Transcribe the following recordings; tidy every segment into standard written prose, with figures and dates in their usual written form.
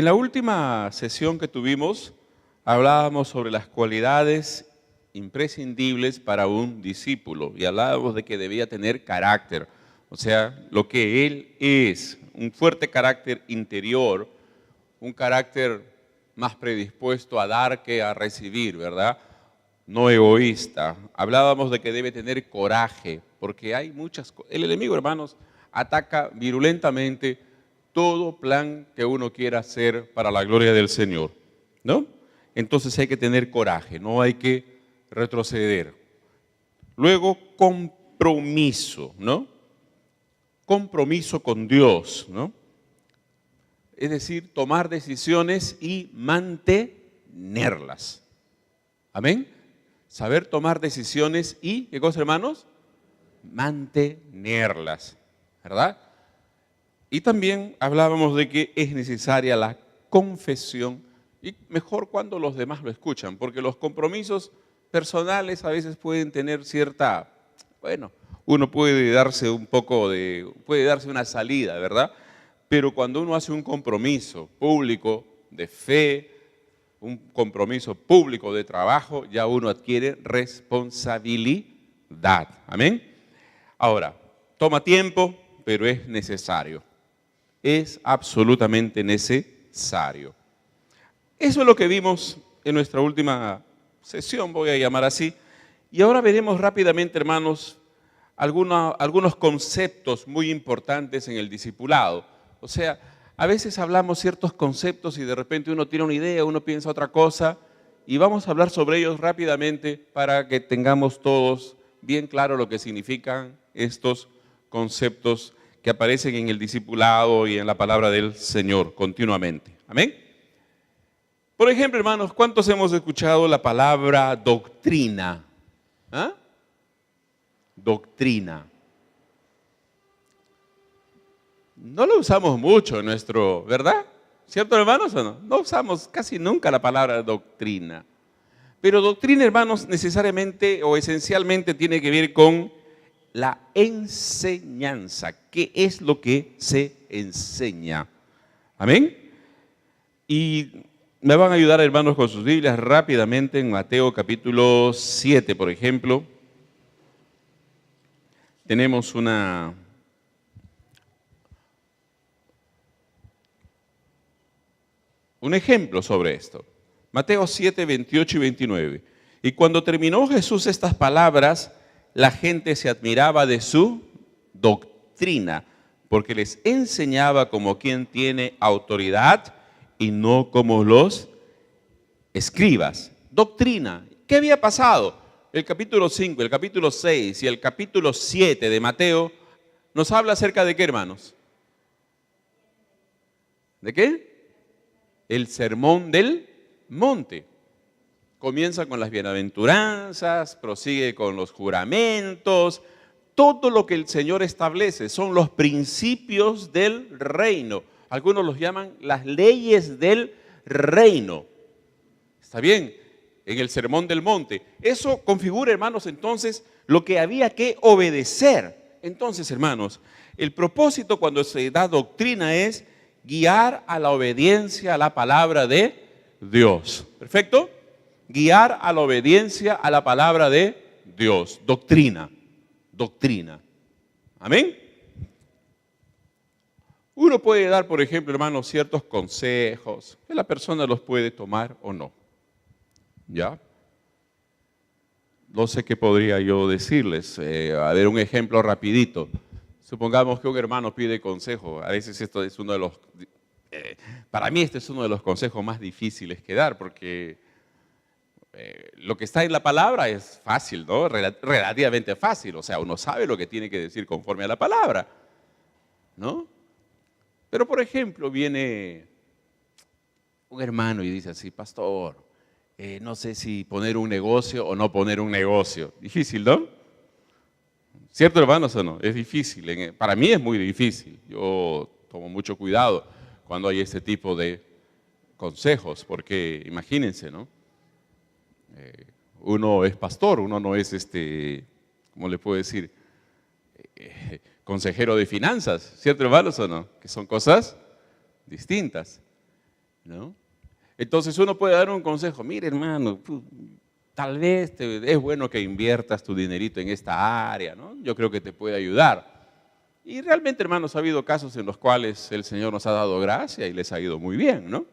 En la última sesión que tuvimos, hablábamos sobre las cualidades imprescindibles para un discípulo y hablábamos de que debía tener carácter, o sea, lo que él es, un fuerte carácter interior, un carácter más predispuesto a dar que a recibir, ¿verdad? No egoísta. Hablábamos de que debe tener coraje, porque hay muchas cosas. El enemigo, hermanos, ataca virulentamente todo plan que uno quiera hacer para la gloria del Señor, ¿no? Entonces hay que tener coraje, no hay que retroceder. Luego, compromiso, ¿no? Compromiso con Dios, ¿no? Es decir, tomar decisiones y mantenerlas. Amén. Saber tomar decisiones y, ¿qué cosa, hermanos? Mantenerlas, ¿verdad? Y también hablábamos de que es necesaria la confesión, y mejor cuando los demás lo escuchan, porque los compromisos personales a veces pueden tener cierta, bueno, uno puede darse puede darse una salida, ¿verdad? Pero cuando uno hace un compromiso público de fe, un compromiso público de trabajo, ya uno adquiere responsabilidad. Amén. Ahora, toma tiempo, pero es necesario. Es absolutamente necesario. Eso es lo que vimos en nuestra última sesión, voy a llamar así. Y ahora veremos rápidamente, hermanos, algunos conceptos muy importantes en el discipulado. O sea, a veces hablamos ciertos conceptos y de repente uno tiene una idea, uno piensa otra cosa, y vamos a hablar sobre ellos rápidamente para que tengamos todos bien claro lo que significan estos conceptos que aparecen en el discipulado y en la palabra del Señor continuamente. Amén. Por ejemplo, hermanos, ¿cuántos hemos escuchado la palabra doctrina? ¿Ah? Doctrina. No lo usamos mucho en nuestro, ¿verdad? ¿Cierto, hermanos, o no? No usamos casi nunca la palabra doctrina. Pero doctrina, hermanos, necesariamente o esencialmente tiene que ver con la enseñanza. ¿Qué es lo que se enseña? Amén. Y me van a ayudar, hermanos, con sus Biblias rápidamente en Mateo capítulo 7, por ejemplo. Tenemos un ejemplo sobre esto. Mateo 7, 28 y 29. Y cuando terminó Jesús estas palabras, la gente se admiraba de su doctrina, porque les enseñaba como quien tiene autoridad y no como los escribas. Doctrina. ¿Qué había pasado? El capítulo 5, el capítulo 6 y el capítulo 7 de Mateo nos habla acerca de qué, hermanos. ¿De qué? El sermón del monte. Comienza con las bienaventuranzas, prosigue con los juramentos, todo lo que el Señor establece son los principios del reino. Algunos los llaman las leyes del reino. ¿Está bien? En el sermón del monte. Eso configura, hermanos, entonces lo que había que obedecer. Entonces, hermanos, el propósito cuando se da doctrina es guiar a la obediencia a la palabra de Dios. ¿Perfecto? Guiar a la obediencia a la palabra de Dios. Doctrina. Doctrina. Amén. Uno puede dar, por ejemplo, hermanos, ciertos consejos que la persona los puede tomar o no. ¿Ya? No sé qué podría yo decirles. A ver, un ejemplo rapidito. Supongamos que un hermano pide consejo. A veces esto es uno de los... para mí este es uno de los consejos más difíciles que dar, porque lo que está en la palabra es fácil, ¿no? Relativamente fácil. O sea, uno sabe lo que tiene que decir conforme a la palabra, ¿no? Pero, por ejemplo, viene un hermano y dice así: pastor, no sé si poner un negocio o no poner un negocio. Difícil, ¿no? ¿Cierto, hermanos, o no? Es difícil. Para mí es muy difícil. Yo tomo mucho cuidado cuando hay este tipo de consejos, porque imagínense, ¿no? Uno es pastor, uno no es ¿cómo le puedo decir? Consejero de finanzas, ¿cierto, hermanos, o no? Que son cosas distintas. ¿no? Entonces uno puede dar un consejo, mire hermano, tal vez es bueno que inviertas tu dinerito en esta área, ¿no? Yo creo que te puede ayudar. Y realmente, hermanos, ha habido casos en los cuales el Señor nos ha dado gracia y les ha ido muy bien, ¿no?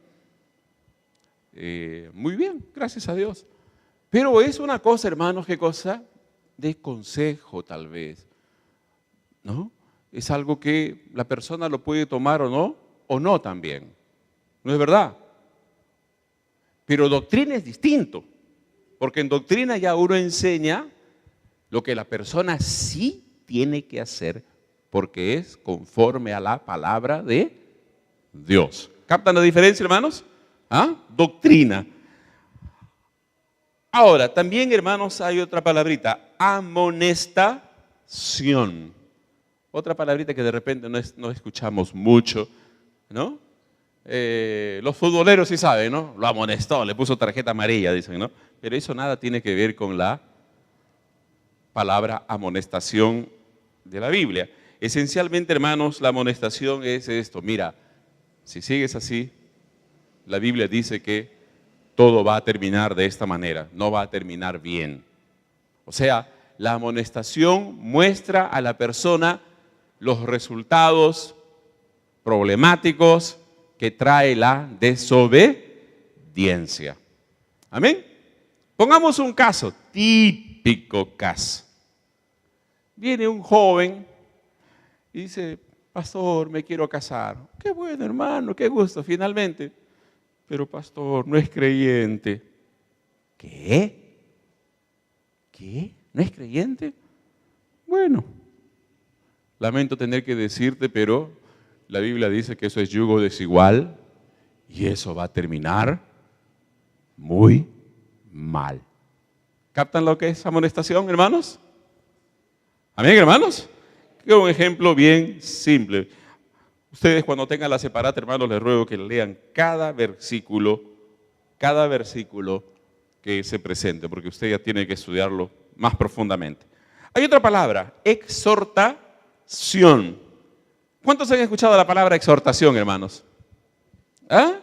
Muy bien, gracias a Dios. Pero es una cosa, hermanos, ¿qué cosa? De consejo tal vez, ¿no? Es algo que la persona lo puede tomar o no también. ¿No es verdad? Pero doctrina es distinto, porque en doctrina ya uno enseña lo que la persona sí tiene que hacer, porque es conforme a la palabra de Dios. ¿Captan la diferencia, hermanos? ¿Ah? Doctrina. Ahora, también, hermanos, hay otra palabrita, amonestación. Otra palabrita que de repente no escuchamos mucho, ¿no? Los futboleros sí saben, ¿no? Lo amonestó, le puso tarjeta amarilla, dicen, ¿no? Pero eso nada tiene que ver con la palabra amonestación de la Biblia. Esencialmente, hermanos, la amonestación es esto. Mira, si sigues así, la Biblia dice que todo va a terminar de esta manera, no va a terminar bien. O sea, la amonestación muestra a la persona los resultados problemáticos que trae la desobediencia. Amén. Pongamos un caso, típico caso. Viene un joven y dice, pastor, me quiero casar. Qué bueno, hermano, qué gusto, finalmente. Pero pastor, no es creyente. ¿Qué? ¿Qué? ¿No es creyente? Bueno, lamento tener que decirte, pero la Biblia dice que eso es yugo desigual y eso va a terminar muy mal. ¿Captan lo que es amonestación, hermanos? Amén, hermanos. Un ejemplo bien simple. Ustedes cuando tengan la separata, hermanos, les ruego que lean cada versículo que se presente, porque usted ya tiene que estudiarlo más profundamente. Hay otra palabra, exhortación. ¿Cuántos han escuchado la palabra exhortación, hermanos? ¿Ah?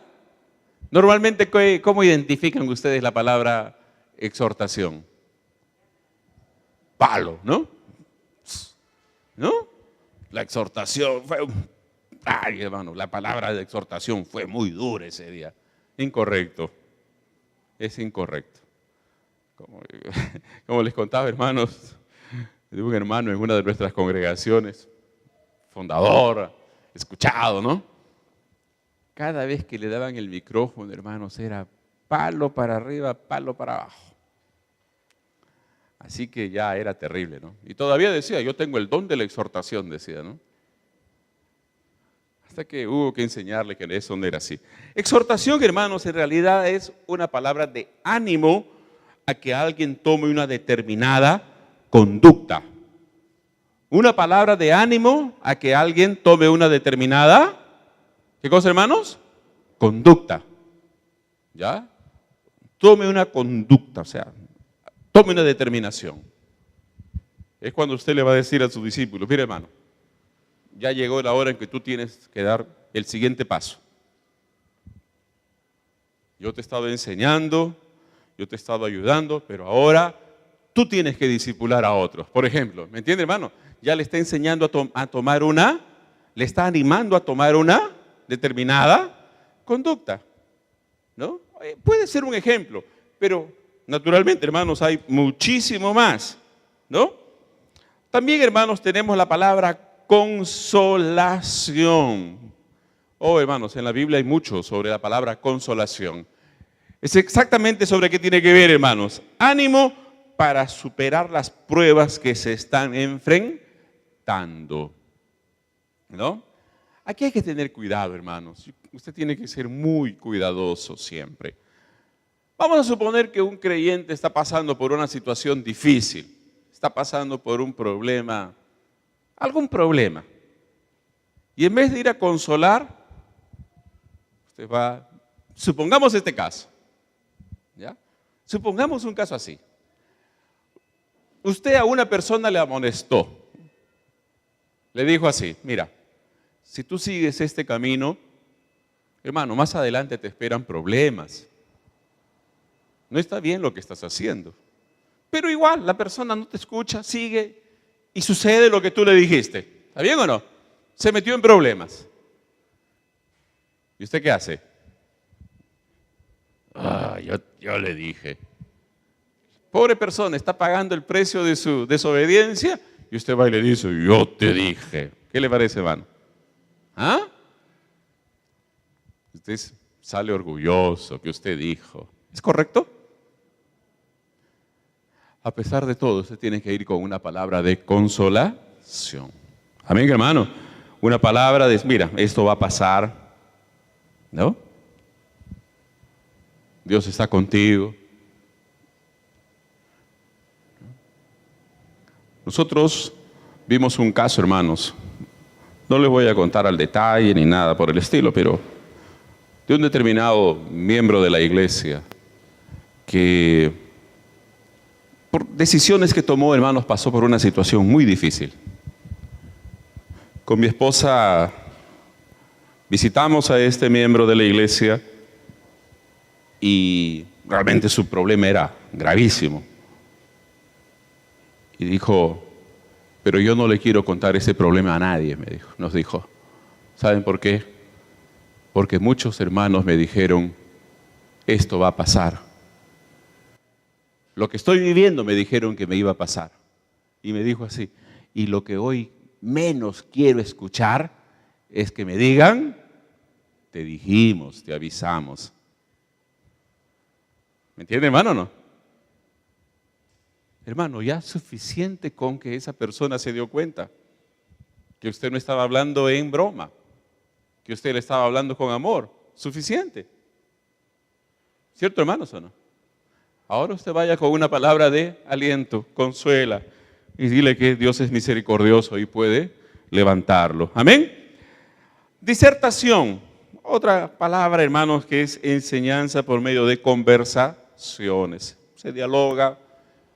Normalmente, ¿cómo identifican ustedes la palabra exhortación? Palo, ¿no? ¿No? La exhortación fue ay, hermano, la palabra de exhortación fue muy dura ese día. Incorrecto. Es incorrecto. Como les contaba, hermanos, de un hermano en una de nuestras congregaciones, fundador, escuchado, ¿no? Cada vez que le daban el micrófono, hermanos, era palo para arriba, palo para abajo. Así que ya era terrible, ¿no? Y todavía decía, yo tengo el don de la exhortación, decía, ¿no? Hasta que hubo que enseñarle que eso no era así. Exhortación, hermanos, en realidad es una palabra de ánimo a que alguien tome una determinada conducta. Una palabra de ánimo a que alguien tome una determinada, ¿qué cosa, hermanos? Conducta. ¿Ya? Tome una conducta, o sea, tome una determinación. Es cuando usted le va a decir a su discípulo, mire, hermano, ya llegó la hora en que tú tienes que dar el siguiente paso. Yo te he estado enseñando, yo te he estado ayudando, pero ahora tú tienes que discipular a otros. Por ejemplo, ¿me entiende, hermano? Ya le está enseñando a tomar le está animando a tomar una determinada conducta, ¿no? Puede ser un ejemplo, pero naturalmente, hermanos, hay muchísimo más, ¿no? También, hermanos, tenemos la palabra consolación. Oh, hermanos, en la Biblia hay mucho sobre la palabra consolación. Es exactamente sobre qué tiene que ver, hermanos. Ánimo para superar las pruebas que se están enfrentando, ¿no? Aquí hay que tener cuidado, hermanos. Usted tiene que ser muy cuidadoso siempre. Vamos a suponer que un creyente está pasando por una situación difícil, está pasando por un problema, algún problema. Y en vez de ir a consolar, usted va, supongamos este caso, ¿ya? Supongamos un caso así. Usted a una persona le amonestó, le dijo así, mira, si tú sigues este camino, Hermano, más adelante te esperan problemas. No está bien lo que estás haciendo. Pero igual, la persona no te escucha, sigue y sucede lo que tú le dijiste. ¿Está bien o no? Se metió en problemas. ¿Y usted qué hace? Yo le dije. Pobre persona, está pagando el precio de su desobediencia y usted va y le dice, yo te dije. ¿Qué le parece, hermano? ¿Ah? Usted sale orgulloso que usted dijo. ¿Es correcto? A pesar de todo, usted tiene que ir con una palabra de consolación. Amén, hermano. Una palabra de, mira, esto va a pasar, ¿no? Dios está contigo. Nosotros vimos un caso, hermanos. No les voy a contar al detalle ni nada por el estilo, pero de un determinado miembro de la iglesia que por decisiones que tomó, hermanos, pasó por una situación muy difícil. Con mi esposa visitamos a este miembro de la iglesia y realmente su problema era gravísimo. Y dijo, pero yo no le quiero contar ese problema a nadie, nos dijo. ¿Saben por qué? Porque muchos hermanos me dijeron, esto va a pasar. Lo que estoy viviendo me dijeron que me iba a pasar. Y me dijo así, y lo que hoy menos quiero escuchar es que me digan, te dijimos, te avisamos. ¿Me entiende, hermano, o no? Hermano, ya es suficiente con que esa persona se dio cuenta que usted no estaba hablando en broma, que usted le estaba hablando con amor. Suficiente. ¿Cierto, hermanos, o no? Ahora usted vaya con una palabra de aliento, consuela y dile que Dios es misericordioso y puede levantarlo. Amén. Disertación, otra palabra, hermanos, que es enseñanza por medio de conversaciones. Se dialoga,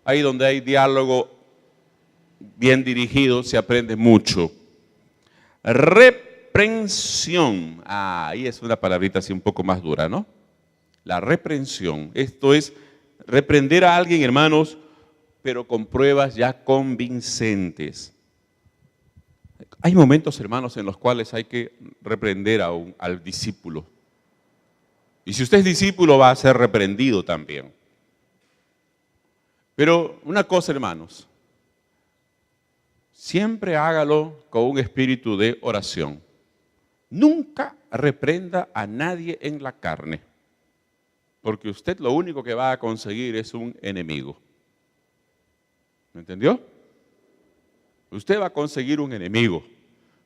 ahí donde hay diálogo bien dirigido se aprende mucho. Reprensión, ahí es una palabrita así un poco más dura, ¿no? La reprensión, esto es reprender a alguien, hermanos, pero con pruebas ya convincentes. Hay momentos, hermanos, en los cuales hay que reprender al discípulo. Y si usted es discípulo, va a ser reprendido también. Pero una cosa, hermanos, siempre hágalo con un espíritu de oración. Nunca reprenda a nadie en la carne, porque usted lo único que va a conseguir es un enemigo. ¿Me entendió? Usted va a conseguir un enemigo,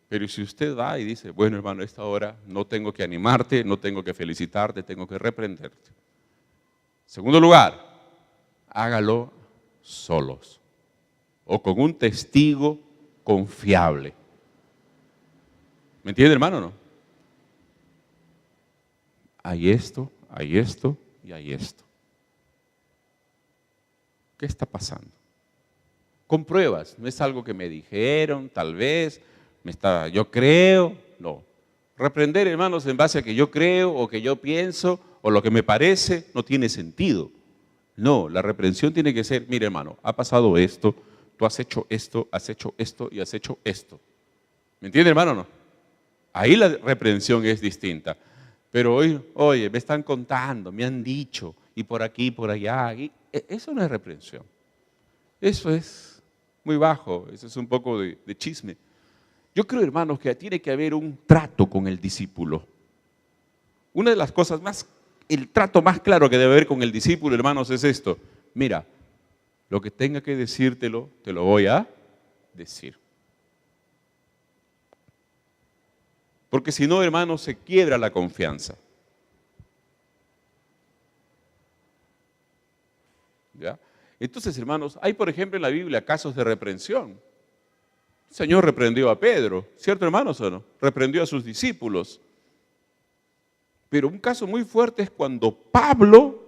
pero si usted va y dice, bueno, hermano, a esta hora no tengo que animarte, no tengo que felicitarte, tengo que reprenderte. Segundo lugar, hágalo solos o con un testigo confiable. ¿Me entiende, hermano, o no? Hay esto y hay esto. ¿Qué está pasando? Con pruebas, no es algo que me dijeron, tal vez, yo creo, no. Reprender, hermanos, en base a que yo creo o que yo pienso o lo que me parece, no tiene sentido. No, la reprensión tiene que ser, mire, hermano, ha pasado esto, tú has hecho esto y has hecho esto. ¿Me entiende, hermano, o no? Ahí la reprensión es distinta. Pero hoy, oye, me están contando, me han dicho, y por aquí, por allá, eso no es reprensión. Eso es muy bajo, eso es un poco de chisme. Yo creo, hermanos, que tiene que haber un trato con el discípulo. Una de las cosas más, el trato más claro que debe haber con el discípulo, hermanos, es esto. Mira, lo que tenga que decírtelo, te lo voy a decir. Porque si no, hermanos, se quiebra la confianza. ¿Ya? Entonces, hermanos, hay, por ejemplo, en la Biblia casos de reprensión. El Señor reprendió a Pedro, ¿cierto, hermanos, o no? Reprendió a sus discípulos. Pero un caso muy fuerte es cuando Pablo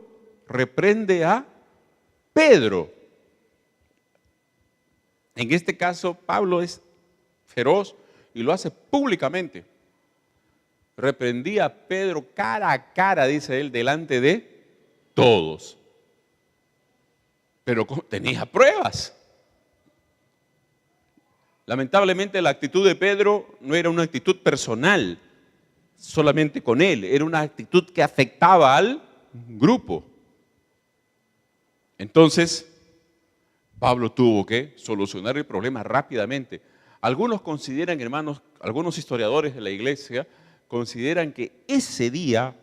reprende a Pedro. En este caso, Pablo es feroz y lo hace públicamente. Reprendía a Pedro cara a cara, dice él, delante de todos. Pero tenía pruebas. Lamentablemente la actitud de Pedro no era una actitud personal, solamente con él, era una actitud que afectaba al grupo. Entonces, Pablo tuvo que solucionar el problema rápidamente. Algunos consideran, hermanos, algunos historiadores de la iglesia, consideran que ese día,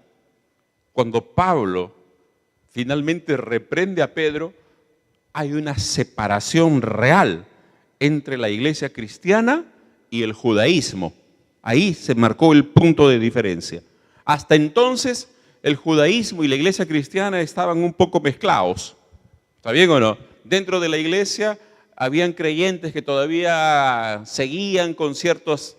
cuando Pablo finalmente reprende a Pedro, hay una separación real entre la iglesia cristiana y el judaísmo. Ahí se marcó el punto de diferencia. Hasta entonces, el judaísmo y la iglesia cristiana estaban un poco mezclados. ¿Está bien o no? Dentro de la iglesia habían creyentes que todavía seguían con ciertos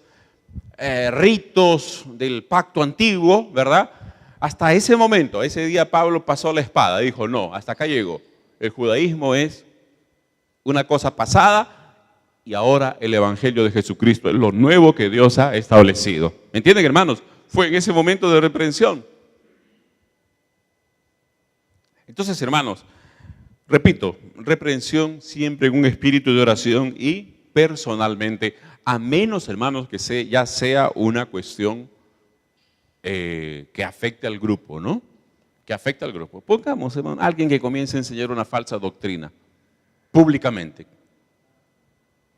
ritos del pacto antiguo, ¿verdad? Hasta ese momento, ese día Pablo pasó la espada, dijo, no, hasta acá llegó. El judaísmo es una cosa pasada y ahora el evangelio de Jesucristo es lo nuevo que Dios ha establecido. ¿Me entienden, hermanos? Fue en ese momento de reprensión. Entonces, hermanos, repito, reprensión siempre en un espíritu de oración y personalmente, a menos, hermanos, que ya sea una cuestión que afecte al grupo, ¿no? Que afecte al grupo. Pongamos, hermano, alguien que comience a enseñar una falsa doctrina públicamente.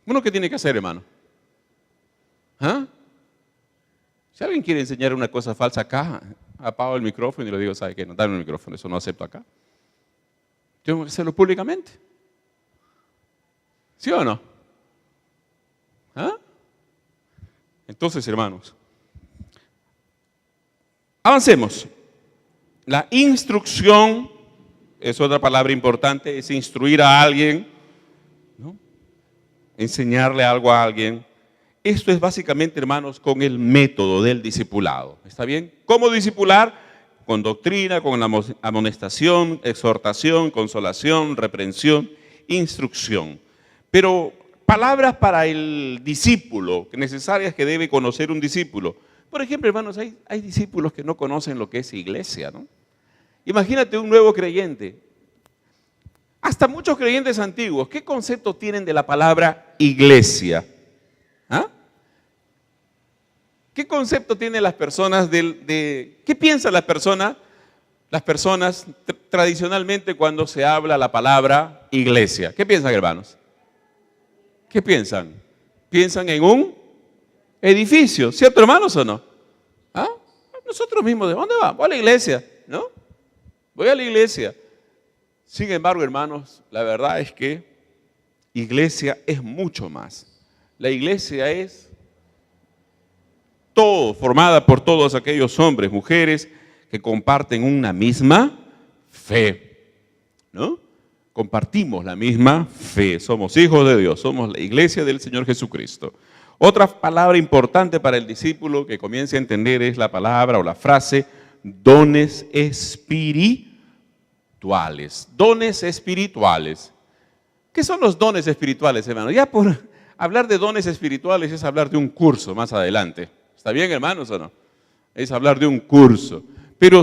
¿Uno qué tiene que hacer, hermano? ¿Ah? Si alguien quiere enseñar una cosa falsa acá, apago el micrófono y le digo, ¿sabe qué? No, dame el micrófono, eso no acepto acá. Tengo que hacerlo públicamente. ¿Sí o no? ¿Ah? Entonces, hermanos, avancemos. La instrucción es otra palabra importante, es instruir a alguien, ¿no? Enseñarle algo a alguien. Esto es básicamente, hermanos, con el método del discipulado. ¿Está bien? ¿Cómo discipular? Con doctrina, con amonestación, exhortación, consolación, reprensión, instrucción. Pero palabras para el discípulo, necesarias que debe conocer un discípulo. Por ejemplo, hermanos, hay discípulos que no conocen lo que es iglesia, ¿no? Imagínate un nuevo creyente. Hasta muchos creyentes antiguos, ¿qué concepto tienen de la palabra iglesia? ¿Ah? ¿Qué concepto tienen las personas qué piensan las personas tradicionalmente cuando se habla la palabra iglesia? ¿Qué piensan, hermanos? ¿Qué piensan? Piensan en un edificio, ¿cierto, hermanos, o no? ¿Ah? Nosotros mismos, ¿de dónde vamos? Voy a la iglesia, ¿no? Voy a la iglesia. Sin embargo, hermanos, la verdad es que iglesia es mucho más. La iglesia es todo, formada por todos aquellos hombres, mujeres que comparten una misma fe, ¿no? Compartimos la misma fe, somos hijos de Dios, somos la iglesia del Señor Jesucristo. Otra palabra importante para el discípulo que comience a entender es la palabra o la frase dones espirituales. Dones espirituales. ¿Qué son los dones espirituales, hermano? Ya por hablar de dones espirituales es hablar de un curso más adelante. ¿Está bien, hermanos, o no? Es hablar de un curso. Pero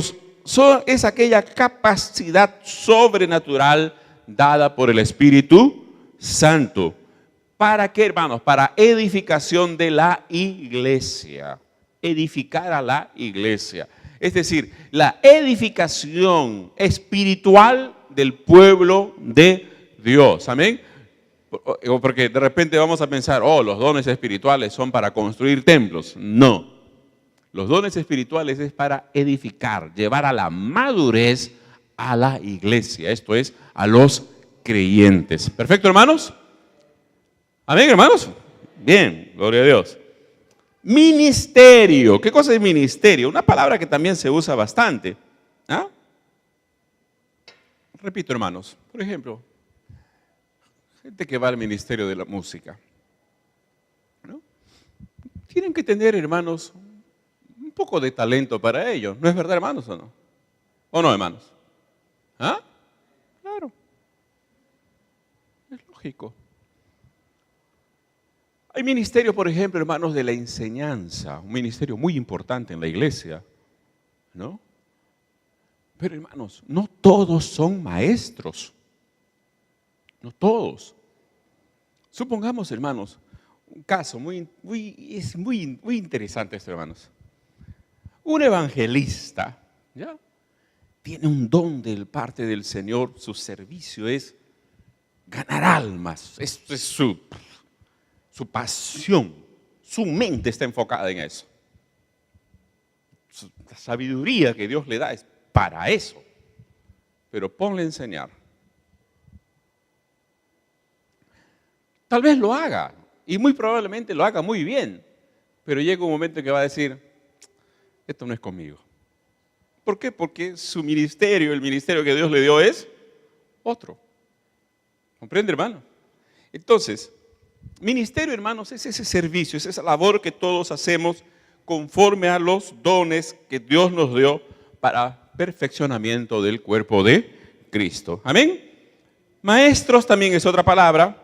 es aquella capacidad sobrenatural dada por el Espíritu Santo. ¿Para qué, hermanos? Para edificación de la iglesia. Edificar a la iglesia. Es decir, la edificación espiritual del pueblo de Dios. Amén. Porque de repente vamos a pensar, los dones espirituales son para construir templos. No. Los dones espirituales es para edificar, llevar a la madurez a la iglesia. Esto es, a los creyentes. ¿Perfecto, hermanos? Amén, hermanos. Bien, gloria a Dios. Ministerio. ¿Qué cosa es ministerio? Una palabra que también se usa bastante. ¿Ah? Repito, hermanos. Por ejemplo, gente que va al ministerio de la música, ¿no? Tienen que tener, hermanos, un poco de talento para ello. ¿No es verdad, hermanos, o no? ¿O no, hermanos? ¿Ah? Claro. Es lógico. Hay ministerios, por ejemplo, hermanos, de la enseñanza, un ministerio muy importante en la iglesia, ¿no? Pero hermanos, no todos son maestros, no todos. Supongamos, hermanos, un caso es muy interesante esto, hermanos. Un evangelista, ¿ya? Tiene un don de parte del Señor, su servicio es ganar almas, esto es su pasión, su mente está enfocada en eso. La sabiduría que Dios le da es para eso, pero ponle a enseñar. Tal vez lo haga, y muy probablemente lo haga muy bien, pero llega un momento en que va a decir, esto no es conmigo. ¿Por qué? Porque su ministerio, el ministerio que Dios le dio es otro. ¿Comprende, hermano? Entonces, ministerio, hermanos, es ese servicio, es esa labor que todos hacemos conforme a los dones que Dios nos dio para perfeccionamiento del cuerpo de Cristo. Amén. Maestros también es otra palabra.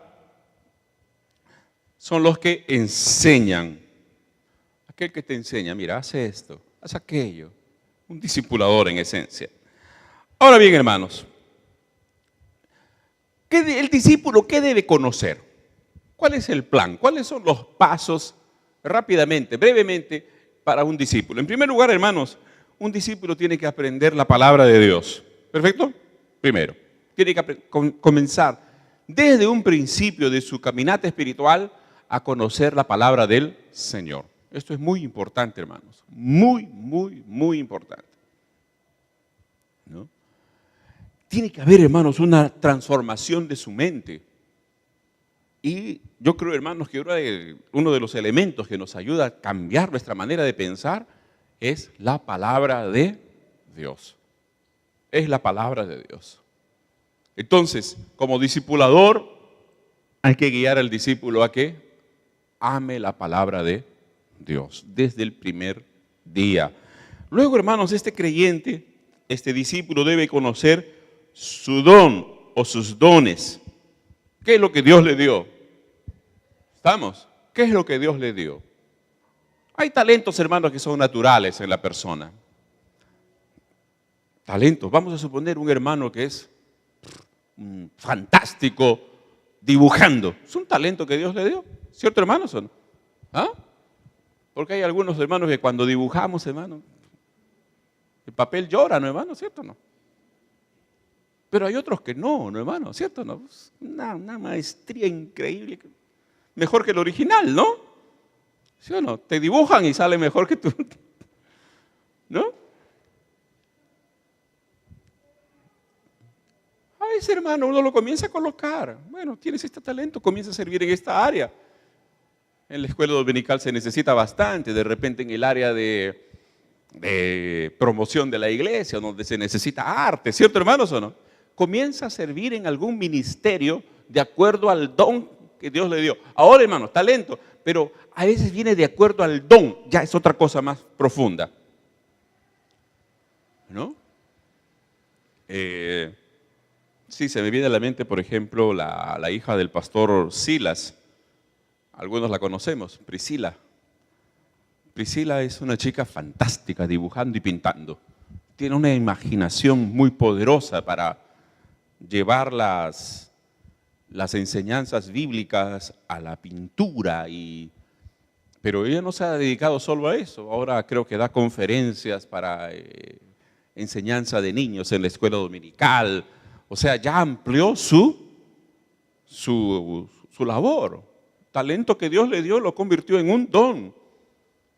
Son los que enseñan. Aquel que te enseña, mira, hace esto, haz aquello. Un discipulador en esencia. Ahora bien, hermanos, el discípulo, ¿qué debe conocer? ¿Cuál es el plan? ¿Cuáles son los pasos rápidamente, brevemente, para un discípulo? En primer lugar, hermanos, un discípulo tiene que aprender la palabra de Dios. ¿Perfecto? Primero, tiene que comenzar desde un principio de su caminata espiritual a conocer la palabra del Señor. Esto es muy importante, hermanos. Muy importante. ¿No? Tiene que haber, hermanos, una transformación de su mente. Y yo creo, hermanos, que uno de los elementos que nos ayuda a cambiar nuestra manera de pensar es la palabra de Dios. Es la palabra de Dios. Entonces, como discipulador, hay que guiar al discípulo a que ame la palabra de Dios desde el primer día. Luego, hermanos, este creyente, este discípulo debe conocer su don o sus dones. ¿Qué es lo que Dios le dio? ¿Estamos? ¿Qué es lo que Dios le dio? Hay talentos, hermanos, que son naturales en la persona. Talentos. Vamos a suponer un hermano que es fantástico dibujando. Es un talento que Dios le dio. ¿Cierto, hermanos? ¿O no? ¿Ah? Porque hay algunos hermanos que cuando dibujamos, hermano, el papel llora, ¿no, hermano? ¿Cierto o no? Pero hay otros que no, ¿no, hermano? ¿Cierto o no? Una maestría increíble. Mejor que el original, ¿no? ¿Sí o no? Te dibujan y sale mejor que tú. ¿No? A ese hermano uno lo comienza a colocar. Bueno, tienes este talento, comienza a servir en esta área. En la escuela dominical se necesita bastante, de repente en el área de promoción de la iglesia, donde se necesita arte, ¿cierto, hermanos, o no? Comienza a servir en algún ministerio de acuerdo al don que Dios le dio. Ahora, hermanos, talento, pero a veces viene de acuerdo al don, ya es otra cosa más profunda. ¿No? Sí, se me viene a la mente, por ejemplo, la hija del pastor Silas. Algunos la conocemos, Priscila. Priscila es una chica fantástica dibujando y pintando. Tiene una imaginación muy poderosa para llevar las enseñanzas bíblicas a la pintura. Pero ella no se ha dedicado solo a eso. Ahora creo que da conferencias para enseñanza de niños en la escuela dominical. O sea, ya amplió su labor. Talento que Dios le dio lo convirtió en un don.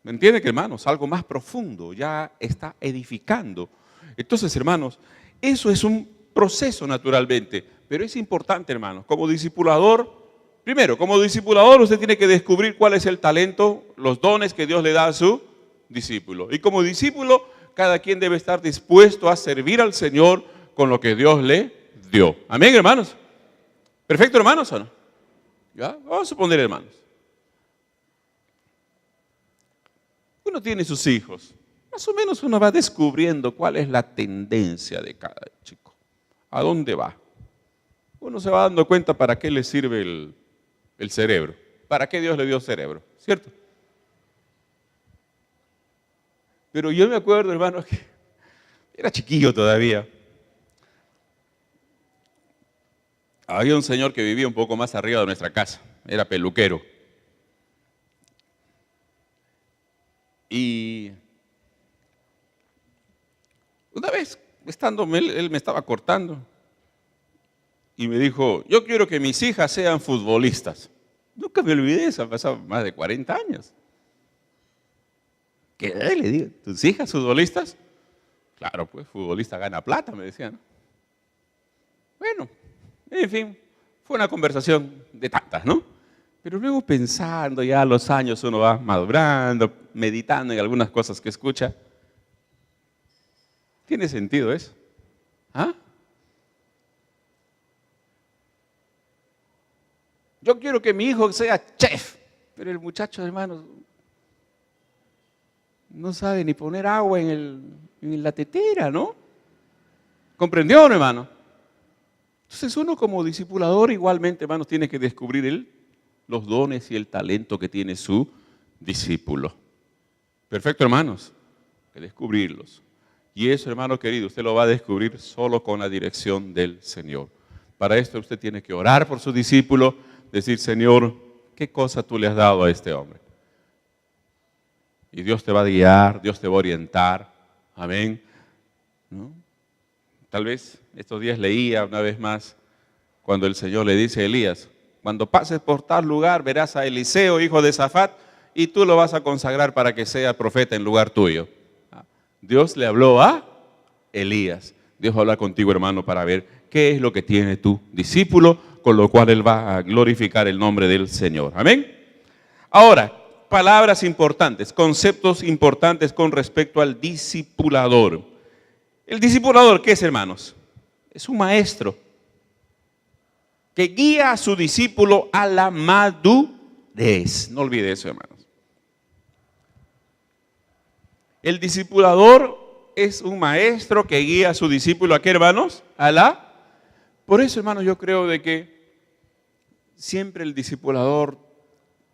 ¿Me entienden, hermanos? Algo más profundo, ya está edificando. Entonces, hermanos, eso es un proceso naturalmente, pero es importante, hermanos. Como discipulador, primero, como discipulador usted tiene que descubrir cuál es el talento, los dones que Dios le da a su discípulo. Y como discípulo, cada quien debe estar dispuesto a servir al Señor con lo que Dios le dio. Amén, hermanos. ¿Perfecto, hermanos, o no? ¿Ya? Vamos a suponer, hermanos. Uno tiene sus hijos. Más o menos uno va descubriendo cuál es la tendencia de cada chico. ¿A dónde va? Uno se va dando cuenta para qué le sirve el cerebro. ¿Para qué Dios le dio cerebro? ¿Cierto? Pero yo me acuerdo, hermano, que era chiquillo todavía. Había un señor que vivía un poco más arriba de nuestra casa, era peluquero. Y una vez, estando él me estaba cortando y me dijo, yo quiero que mis hijas sean futbolistas. Nunca me olvidé eso, han pasado más de 40 años. ¿Qué le digo? ¿Tus hijas futbolistas? Claro, pues futbolista gana plata, me decían. Bueno, en fin, fue una conversación de tantas, ¿no? Pero luego pensando, ya a los años uno va madurando, meditando en algunas cosas que escucha. ¿Tiene sentido eso? ¿Ah? Yo quiero que mi hijo sea chef, pero el muchacho, hermano, no sabe ni poner agua en la tetera, ¿no? ¿Comprendió, no, hermano? Entonces uno como discipulador igualmente, hermanos, tiene que descubrir los dones y el talento que tiene su discípulo. Perfecto, hermanos, hay que descubrirlos. Y eso, hermano querido, usted lo va a descubrir solo con la dirección del Señor. Para esto usted tiene que orar por su discípulo, decir, Señor, ¿qué cosa tú le has dado a este hombre? Y Dios te va a guiar, Dios te va a orientar. Amén. ¿No? Tal vez estos días leía una vez más cuando el Señor le dice a Elías, cuando pases por tal lugar verás a Eliseo, hijo de Safat, y tú lo vas a consagrar para que sea profeta en lugar tuyo. Dios le habló a Elías. Dios va a hablar contigo, hermano, para ver qué es lo que tiene tu discípulo, con lo cual él va a glorificar el nombre del Señor. Amén. Ahora, palabras importantes, conceptos importantes con respecto al discipulador. El discipulador, ¿qué es, hermanos? Es un maestro que guía a su discípulo a la madurez. No olvide eso, hermanos. El discipulador es un maestro que guía a su discípulo, ¿a qué, hermanos? Por eso, hermanos, yo creo de que siempre el discipulador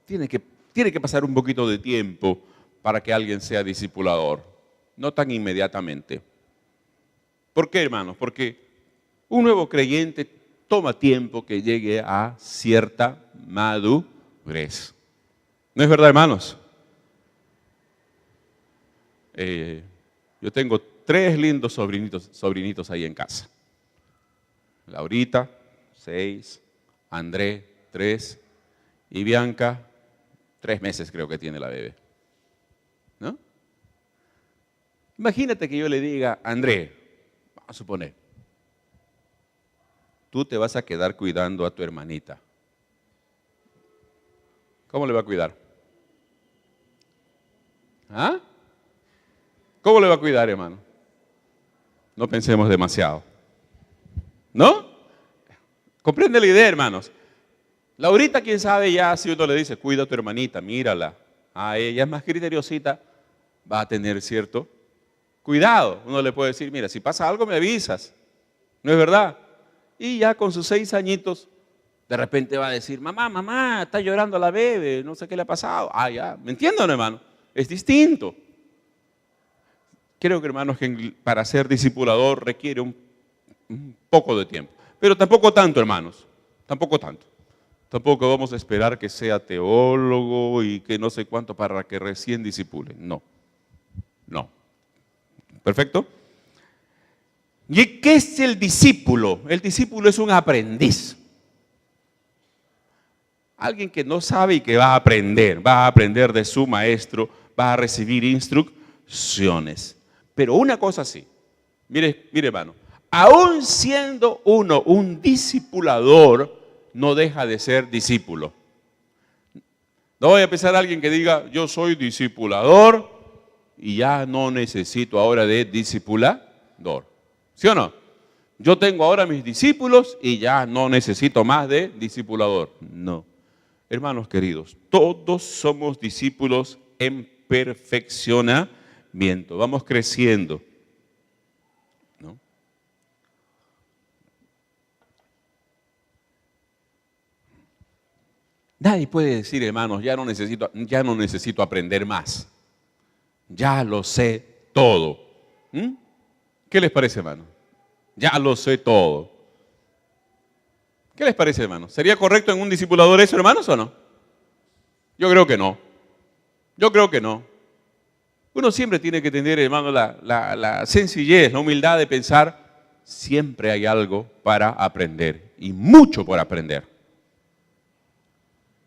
tiene que pasar un poquito de tiempo para que alguien sea discipulador, no tan inmediatamente. ¿Por qué, hermanos? Porque un nuevo creyente toma tiempo que llegue a cierta madurez. ¿No es verdad, hermanos? Yo tengo 3 lindos sobrinitos ahí en casa. Laurita, 6, André, 3, y Bianca, 3 meses creo que tiene la bebé. ¿No? Imagínate que yo le diga, André, vamos a suponer, tú te vas a quedar cuidando a tu hermanita. ¿Cómo le va a cuidar? ¿Ah? ¿Cómo le va a cuidar, hermano? No pensemos demasiado. ¿No? ¿Comprende la idea, hermanos? Laurita, quién sabe ya, si uno le dice, cuida a tu hermanita, mírala. Ella es más criteriosita, va a tener cierto cuidado. Uno le puede decir, mira, si pasa algo me avisas. ¿No es verdad? Y ya con sus 6 añitos, de repente va a decir, mamá, está llorando la bebé, no sé qué le ha pasado. Ya, ¿me entienden, hermano? Es distinto. Creo que, hermanos, que para ser discipulador requiere un poco de tiempo. Pero tampoco tanto, hermanos. Tampoco tanto. Tampoco vamos a esperar que sea teólogo y que no sé cuánto para que recién discipule. No. No. ¿Perfecto? ¿Y qué es el discípulo? El discípulo es un aprendiz. Alguien que no sabe y que va a aprender de su maestro, va a recibir instrucciones. Pero una cosa sí, mire hermano, aún siendo uno un discipulador, no deja de ser discípulo. No voy a pensar a alguien que diga, yo soy discipulador y ya no necesito ahora de discipulador. ¿Sí o no? Yo tengo ahora mis discípulos y ya no necesito más de discipulador. No. Hermanos queridos, todos somos discípulos en perfeccionamiento. Vamos creciendo, ¿no? Nadie puede decir, hermanos, ya no necesito aprender más. Ya lo sé todo. ¿Mm? ¿Qué les parece, hermano? Ya lo sé todo. ¿Qué les parece, hermano? ¿Sería correcto en un discipulador eso, hermanos, o no? Yo creo que no. Yo creo que no. Uno siempre tiene que tener, hermano, la sencillez, la humildad de pensar, siempre hay algo para aprender y mucho por aprender.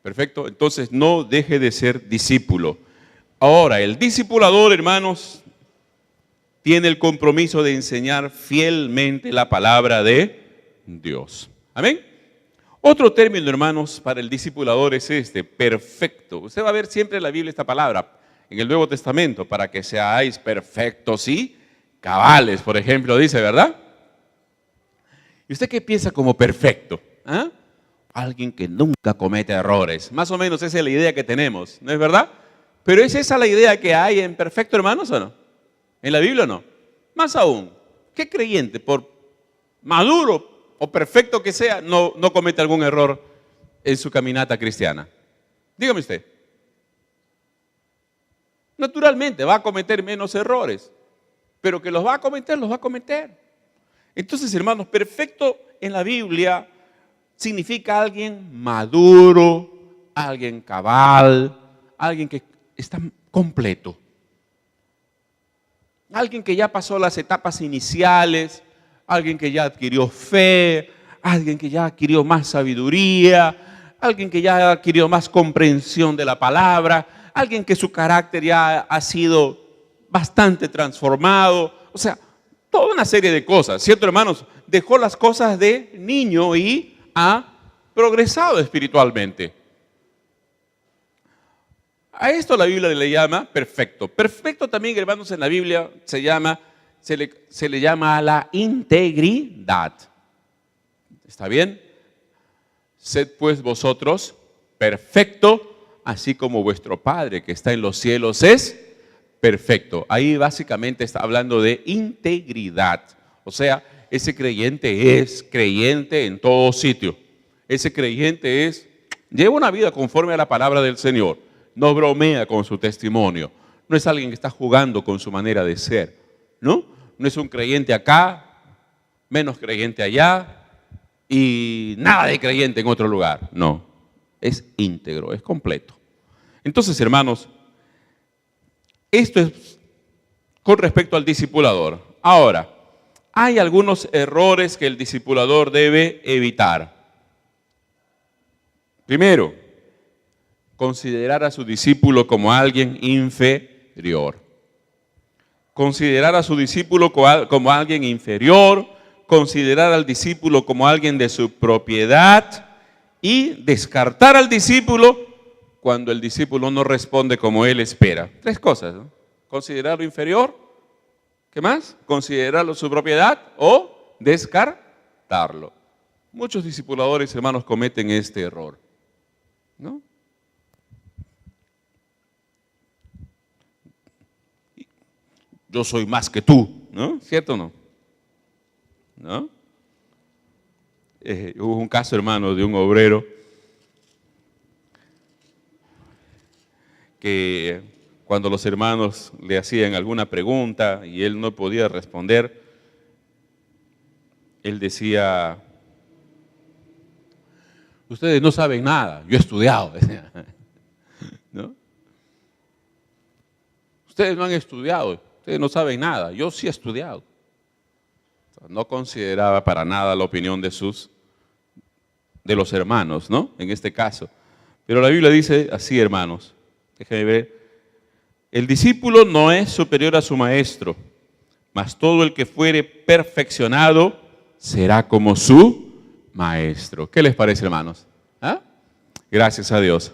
Perfecto, entonces no deje de ser discípulo. Ahora, el discipulador, hermanos, tiene el compromiso de enseñar fielmente la palabra de Dios. Amén. Otro término, hermanos, para el discipulador es este, perfecto. Usted va a ver siempre en la Biblia esta palabra, en el Nuevo Testamento, para que seáis perfectos y cabales, por ejemplo, dice, ¿verdad? ¿Y usted qué piensa como perfecto? ¿Ah? Alguien que nunca comete errores. Más o menos esa es la idea que tenemos, ¿no es verdad? Pero ¿es esa la idea que hay en perfecto, hermanos, o no? ¿En la Biblia o no? Más aún, ¿qué creyente, por maduro o perfecto que sea, no comete algún error en su caminata cristiana? Dígame usted. Naturalmente va a cometer menos errores, pero que los va a cometer, los va a cometer. Entonces, hermanos, perfecto en la Biblia significa alguien maduro, alguien cabal, alguien que está completo. Alguien que ya pasó las etapas iniciales, alguien que ya adquirió fe, alguien que ya adquirió más sabiduría, alguien que ya adquirió más comprensión de la palabra, alguien que su carácter ya ha sido bastante transformado. O sea, toda una serie de cosas, ¿cierto, hermanos? Dejó las cosas de niño y ha progresado espiritualmente. A esto la Biblia le llama perfecto. Perfecto también, hermanos, en la Biblia se le llama a la integridad. ¿Está bien? Sed pues vosotros perfecto, así como vuestro Padre que está en los cielos es perfecto. Ahí básicamente está hablando de integridad. O sea, ese creyente es creyente en todo sitio. Ese creyente lleva una vida conforme a la palabra del Señor. No bromea con su testimonio. No es alguien que está jugando con su manera de ser. ¿No? No es un creyente acá, menos creyente allá y nada de creyente en otro lugar. No, es íntegro, es completo. Entonces, hermanos, esto es con respecto al discipulador. Ahora, hay algunos errores que el discipulador debe evitar. Primero, considerar a su discípulo como alguien inferior. Considerar a su discípulo como alguien inferior, considerar al discípulo como alguien de su propiedad y descartar al discípulo cuando el discípulo no responde como él espera. Tres cosas, ¿no? Considerarlo inferior, ¿qué más? Considerarlo su propiedad o descartarlo. Muchos discipuladores, hermanos, cometen este error, ¿no? Yo soy más que tú, ¿no? ¿Cierto o no? ¿No? Hubo un caso, hermano, de un obrero que cuando los hermanos le hacían alguna pregunta y él no podía responder, él decía, ustedes no saben nada, yo he estudiado, decía, ¿no? Ustedes no han estudiado, ustedes no saben nada, yo sí he estudiado. No consideraba para nada la opinión de los hermanos, ¿no? En este caso. Pero la Biblia dice así, hermanos, déjenme ver. El discípulo no es superior a su maestro, mas todo el que fuere perfeccionado será como su maestro. ¿Qué les parece, hermanos? ¿Ah? Gracias a Dios.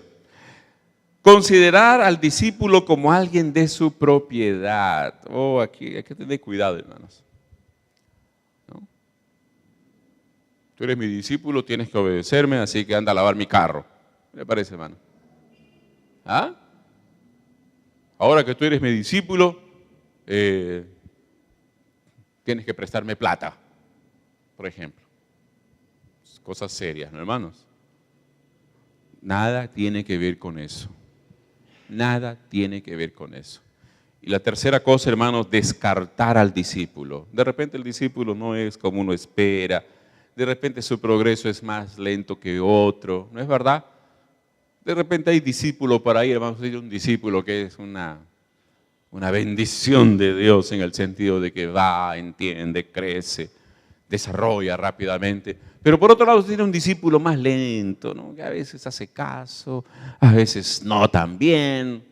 Considerar al discípulo como alguien de su propiedad. Oh, aquí hay que tener cuidado, hermanos. ¿No? Tú eres mi discípulo, tienes que obedecerme, así que anda a lavar mi carro. ¿Qué le parece, hermano? ¿Ah? Ahora que tú eres mi discípulo, tienes que prestarme plata, por ejemplo. Cosas serias, ¿no, hermanos? Nada tiene que ver con eso. Nada tiene que ver con eso. Y la tercera cosa, hermanos, descartar al discípulo. De repente el discípulo no es como uno espera. De repente su progreso es más lento que otro. ¿No es verdad? De repente hay discípulos por ahí, hermanos, hay un discípulo que es una bendición de Dios en el sentido de que va, entiende, crece, desarrolla rápidamente. Pero por otro lado tiene un discípulo más lento, ¿no? Que a veces hace caso, a veces no tan bien.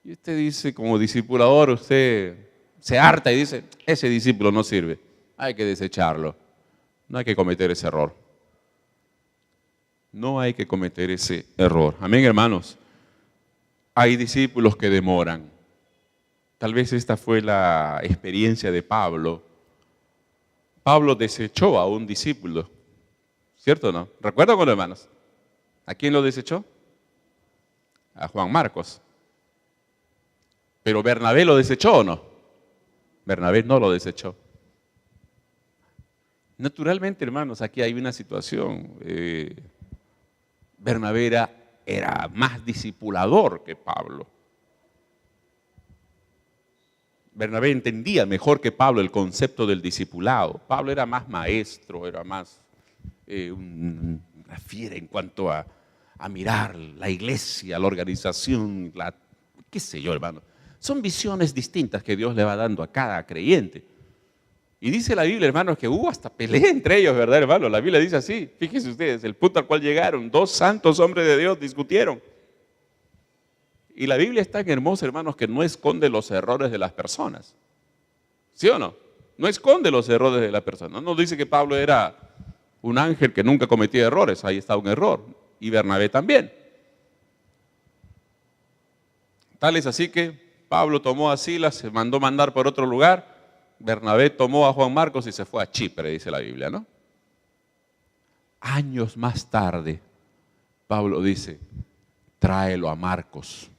Y usted dice, como discipulador, usted se harta y dice, ese discípulo no sirve, hay que desecharlo. No hay que cometer ese error. No hay que cometer ese error. Amén, hermanos. Hay discípulos que demoran. Tal vez esta fue la experiencia de Pablo. Pablo desechó a un discípulo, ¿cierto o no? ¿Recuerdan, hermanos? ¿A quién lo desechó? A Juan Marcos. Pero Bernabé lo desechó, ¿o no? Bernabé no lo desechó. Naturalmente, hermanos, aquí hay una situación. Bernabé era más discipulador que Pablo. Bernabé entendía mejor que Pablo el concepto del discipulado. Pablo era más maestro, era más una fiera en cuanto a mirar la iglesia, la organización, qué sé yo, hermano. Son visiones distintas que Dios le va dando a cada creyente. Y dice la Biblia, hermanos, que hubo hasta pelea entre ellos, ¿verdad, hermano? La Biblia dice así, fíjense ustedes, el punto al cual llegaron, dos santos hombres de Dios discutieron. Y la Biblia es tan hermosa, hermanos, que no esconde los errores de las personas. ¿Sí o no? No esconde los errores de las personas. No dice que Pablo era un ángel que nunca cometía errores, ahí está un error. Y Bernabé también. Tal es así que Pablo tomó a Silas, se mandó mandar por otro lugar. Bernabé tomó a Juan Marcos y se fue a Chipre, dice la Biblia, ¿no? Años más tarde, Pablo dice, tráelo a Marcos,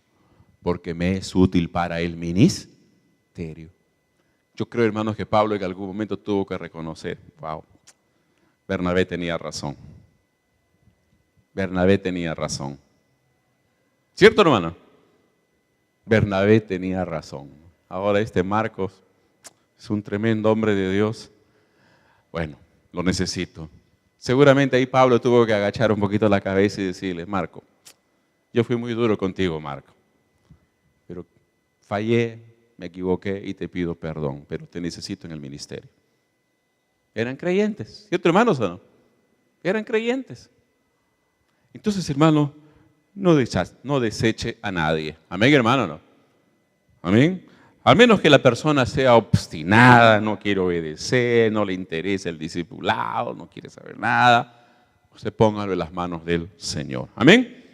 porque me es útil para el ministerio. Yo creo, hermanos, que Pablo en algún momento tuvo que reconocer, wow, Bernabé tenía razón. Bernabé tenía razón. ¿Cierto, hermano? Bernabé tenía razón. Ahora este Marcos es un tremendo hombre de Dios. Bueno, lo necesito. Seguramente ahí Pablo tuvo que agachar un poquito la cabeza y decirle, Marco, yo fui muy duro contigo, Marco, pero fallé, me equivoqué y te pido perdón, pero te necesito en el ministerio. Eran creyentes, ¿cierto, hermanos o no? Eran creyentes. Entonces, hermano, no deseche a nadie. Amén, hermano, ¿no? Amén. Al menos que la persona sea obstinada, no quiere obedecer, no le interesa el discipulado, no quiere saber nada, usted póngalo en las manos del Señor. Amén.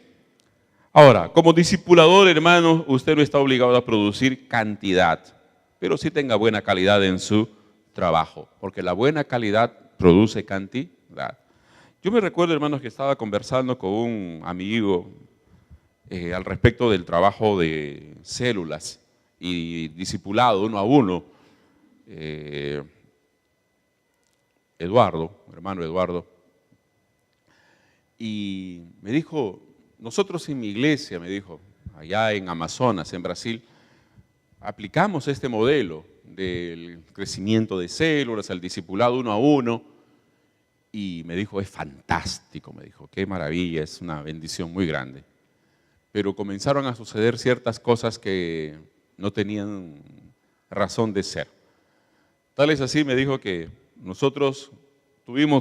Ahora, como discipulador, hermano, usted no está obligado a producir cantidad, pero sí tenga buena calidad en su trabajo, porque la buena calidad produce cantidad. Yo me recuerdo, hermanos, que estaba conversando con un amigo al respecto del trabajo de células y discipulado uno a uno. Eduardo, hermano Eduardo, y me dijo, nosotros en mi iglesia, me dijo, allá en Amazonas, en Brasil, aplicamos este modelo del crecimiento de células, al discipulado uno a uno, y me dijo, es fantástico, me dijo, qué maravilla, es una bendición muy grande. Pero comenzaron a suceder ciertas cosas que no tenían razón de ser. Tal es así, me dijo, que nosotros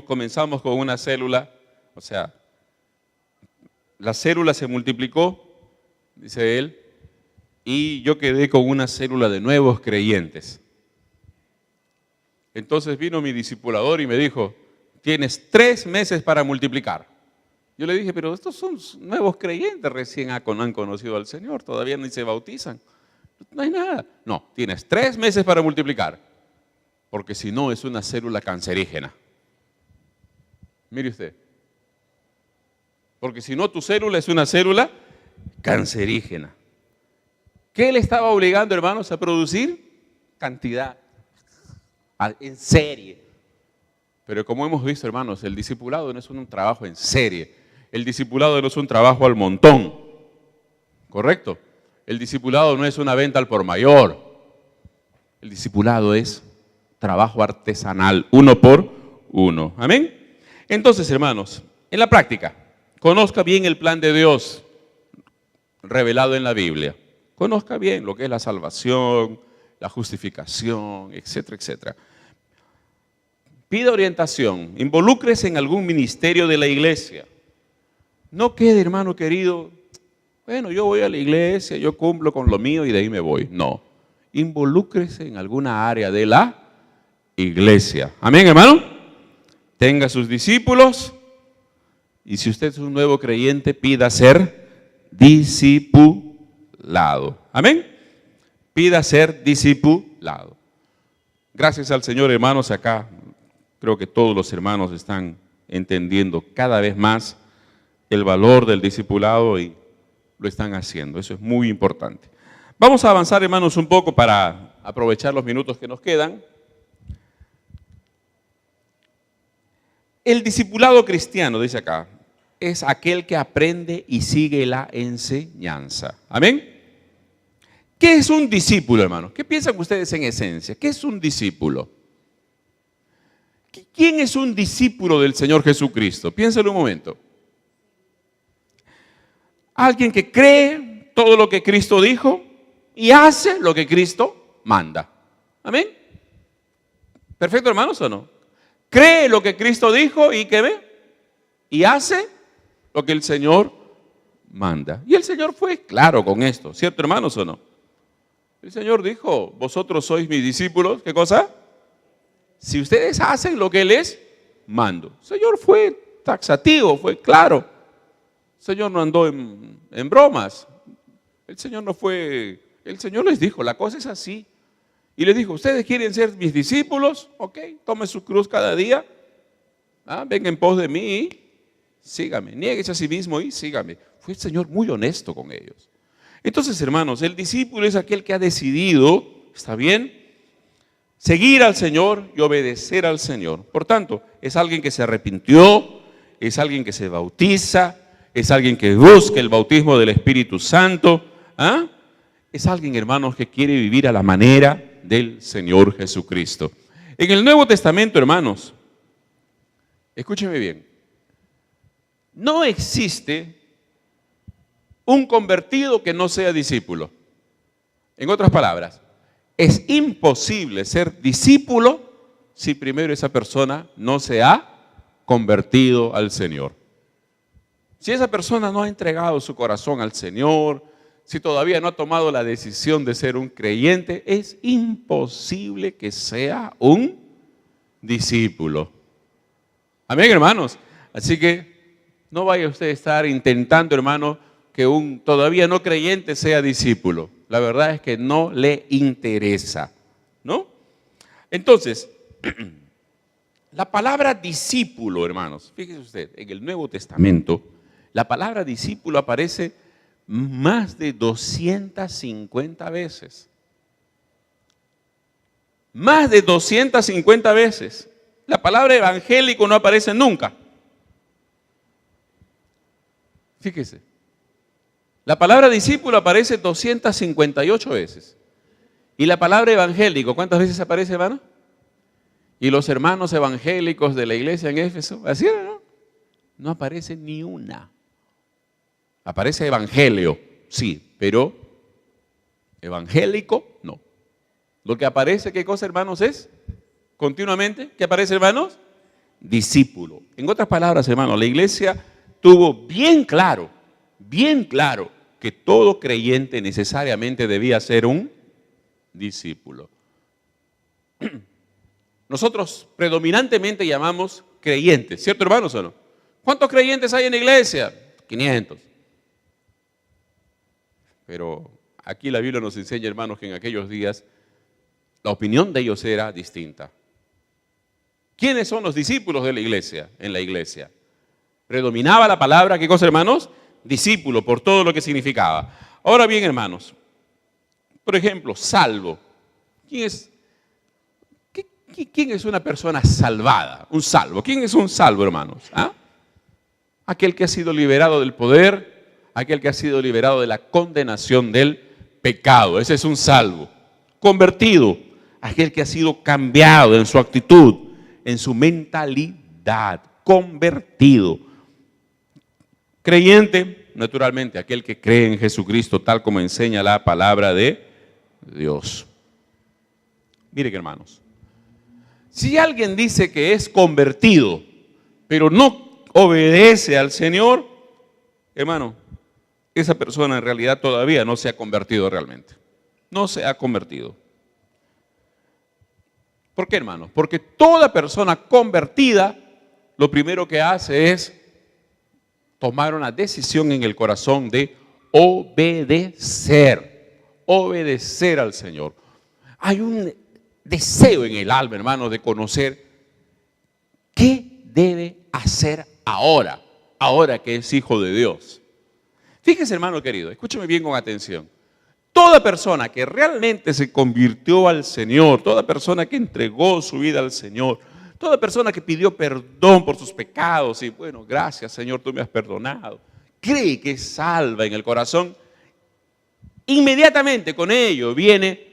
comenzamos con una célula, o sea, la célula se multiplicó, dice él, y yo quedé con una célula de nuevos creyentes. Entonces vino mi discipulador y me dijo, tienes 3 meses para multiplicar. Yo le dije, pero estos son nuevos creyentes, recién han conocido al Señor, todavía ni se bautizan. No hay nada. No, tienes 3 meses para multiplicar, porque si no es una célula cancerígena. Mire usted. Porque si no, tu célula es una célula cancerígena. ¿Qué le estaba obligando, hermanos, a producir? Cantidad, en serie. Pero como hemos visto, hermanos, el discipulado no es un trabajo en serie. El discipulado no es un trabajo al montón, ¿correcto? El discipulado no es una venta al por mayor. El discipulado es trabajo artesanal, uno por uno. ¿Amén? Entonces, hermanos, en la práctica, conozca bien el plan de Dios revelado en la Biblia. Conozca bien lo que es la salvación, la justificación, etcétera, etcétera. Pida orientación, involúcrese en algún ministerio de la iglesia. No quede, hermano querido, bueno, yo voy a la iglesia, yo cumplo con lo mío y de ahí me voy. No, involúcrese en alguna área de la iglesia. Amén, hermano. Tenga sus discípulos y si usted es un nuevo creyente, pida ser discipulado. Amén. Pida ser discipulado. Gracias al Señor, hermanos, acá creo que todos los hermanos están entendiendo cada vez más el valor del discipulado y lo están haciendo. Eso es muy importante. Vamos a avanzar, hermanos, un poco para aprovechar los minutos que nos quedan. El discipulado cristiano, dice acá, es aquel que aprende y sigue la enseñanza. Amén. ¿Qué es un discípulo, hermano? ¿Qué piensan ustedes en esencia? ¿Qué es un discípulo? ¿Quién es un discípulo del Señor Jesucristo? Piénselo un momento. Alguien que cree todo lo que Cristo dijo y hace lo que Cristo manda. ¿Amén? ¿Perfecto, hermanos, o no? Cree lo que Cristo dijo y ¿qué ve? Y hace lo que el Señor manda. Y el Señor fue claro con esto, ¿cierto, hermanos, o no? El Señor dijo, vosotros sois mis discípulos, ¿qué cosa? Si ustedes hacen lo que les mando. El Señor fue taxativo, fue claro. El Señor no andó en bromas. El Señor les dijo, la cosa es así. Y les dijo, ustedes quieren ser mis discípulos, ok, tomen su cruz cada día, vengan en pos de mí y sígame, niéguese a sí mismo y sígame. Fue el Señor muy honesto con ellos. Entonces, hermanos, el discípulo es aquel que ha decidido, ¿está bien?, seguir al Señor y obedecer al Señor. Por tanto, es alguien que se arrepintió, es alguien que se bautiza, es alguien que busca el bautismo del Espíritu Santo. Es alguien, hermanos, que quiere vivir a la manera del Señor Jesucristo. En el Nuevo Testamento, hermanos, escúcheme bien, no existe un convertido que no sea discípulo. En otras palabras, es imposible ser discípulo si primero esa persona no se ha convertido al Señor. Si esa persona no ha entregado su corazón al Señor, si todavía no ha tomado la decisión de ser un creyente, es imposible que sea un discípulo. Amén, hermanos. Así que no vaya usted a estar intentando, hermano, que un todavía no creyente sea discípulo. La verdad es que no le interesa, ¿no? Entonces, la palabra discípulo, hermanos, fíjese usted, en el Nuevo Testamento, la palabra discípulo aparece más de 250 veces. Más de 250 veces. La palabra evangélico no aparece nunca. Fíjese. La palabra discípulo aparece 258 veces. ¿Y la palabra evangélico cuántas veces aparece, hermano? Y los hermanos evangélicos de la iglesia en Éfeso, ¿así era, no? No aparece ni una. Aparece evangelio, sí, pero evangélico, no. Lo que aparece, ¿qué cosa, hermanos, es? Continuamente, ¿qué aparece, hermanos? Discípulo. En otras palabras, hermanos, la iglesia tuvo bien claro que todo creyente necesariamente debía ser un discípulo. Nosotros predominantemente llamamos creyentes, ¿cierto, hermanos, o no? ¿Cuántos creyentes hay en la iglesia? 500. Pero aquí la Biblia nos enseña, hermanos, que en aquellos días la opinión de ellos era distinta. ¿Quiénes son los discípulos de la iglesia? En la iglesia predominaba la palabra, ¿qué cosa, hermanos? Discípulo, por todo lo que significaba. Ahora bien, hermanos, por ejemplo, salvo. ¿Quién es una persona salvada? Un salvo. ¿Quién es un salvo, hermanos? aquel que ha sido liberado del poder, aquel que ha sido liberado de la condenación del pecado. Ese es un salvo. Convertido, aquel que ha sido cambiado en su actitud, en su mentalidad. Convertido. Creyente, naturalmente, aquel que cree en Jesucristo tal como enseña la palabra de Dios. Miren, hermanos, si alguien dice que es convertido, pero no obedece al Señor, hermano, esa persona en realidad todavía no se ha convertido realmente. No se ha convertido. ¿Por qué, hermano? Porque toda persona convertida, lo primero que hace es tomar una decisión en el corazón de obedecer. Obedecer al Señor. Hay un deseo en el alma, hermano, de conocer qué debe hacer ahora, ahora que es hijo de Dios. Fíjese, hermano querido, escúcheme bien con atención. Toda persona que realmente se convirtió al Señor, toda persona que entregó su vida al Señor, toda persona que pidió perdón por sus pecados y bueno, gracias Señor, tú me has perdonado, cree que es salva en el corazón, inmediatamente con ello viene,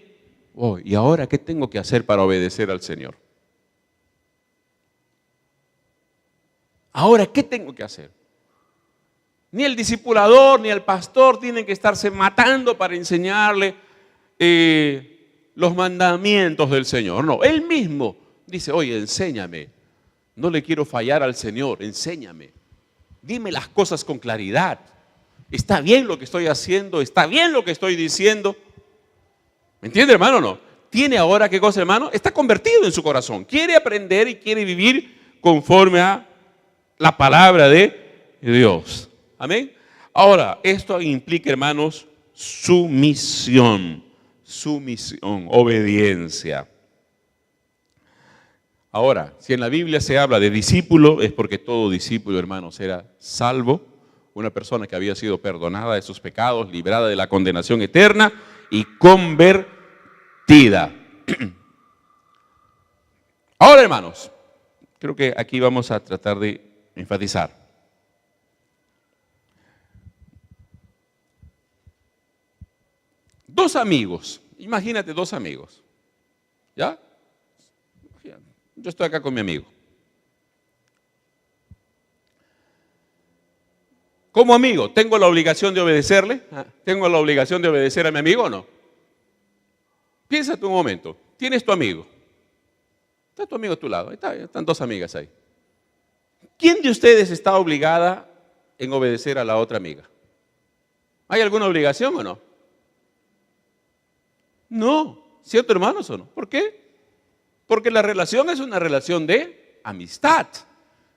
oh, ¿y ahora qué tengo que hacer para obedecer al Señor? Ahora, ¿qué tengo que hacer? Ni el discipulador ni el pastor tienen que estarse matando para enseñarle los mandamientos del Señor. No, él mismo dice, oye, enséñame. No le quiero fallar al Señor, enséñame. Dime las cosas con claridad. ¿Está bien lo que estoy haciendo? ¿Está bien lo que estoy diciendo? ¿Me entiende, hermano, o no? ¿Tiene ahora qué cosa, hermano? Está convertido en su corazón. Quiere aprender y quiere vivir conforme a la palabra de Dios. Amén. Ahora, esto implica, hermanos, sumisión, obediencia. Ahora, si en la Biblia se habla de discípulo, es porque todo discípulo, hermanos, era salvo, una persona que había sido perdonada de sus pecados, librada de la condenación eterna y convertida. Ahora, hermanos, creo que aquí vamos a tratar de enfatizar. Dos amigos, imagínate dos amigos, ¿ya? Yo estoy acá con mi amigo. Como amigo, ¿tengo la obligación de obedecerle? ¿Tengo la obligación de obedecer a mi amigo o no? Piénsate un momento, tienes tu amigo. Está tu amigo a tu lado, están dos amigas ahí. ¿Quién de ustedes está obligada en obedecer a la otra amiga? ¿Hay alguna obligación o no? No, ¿cierto, hermanos, o no? ¿Por qué? Porque la relación es una relación de amistad,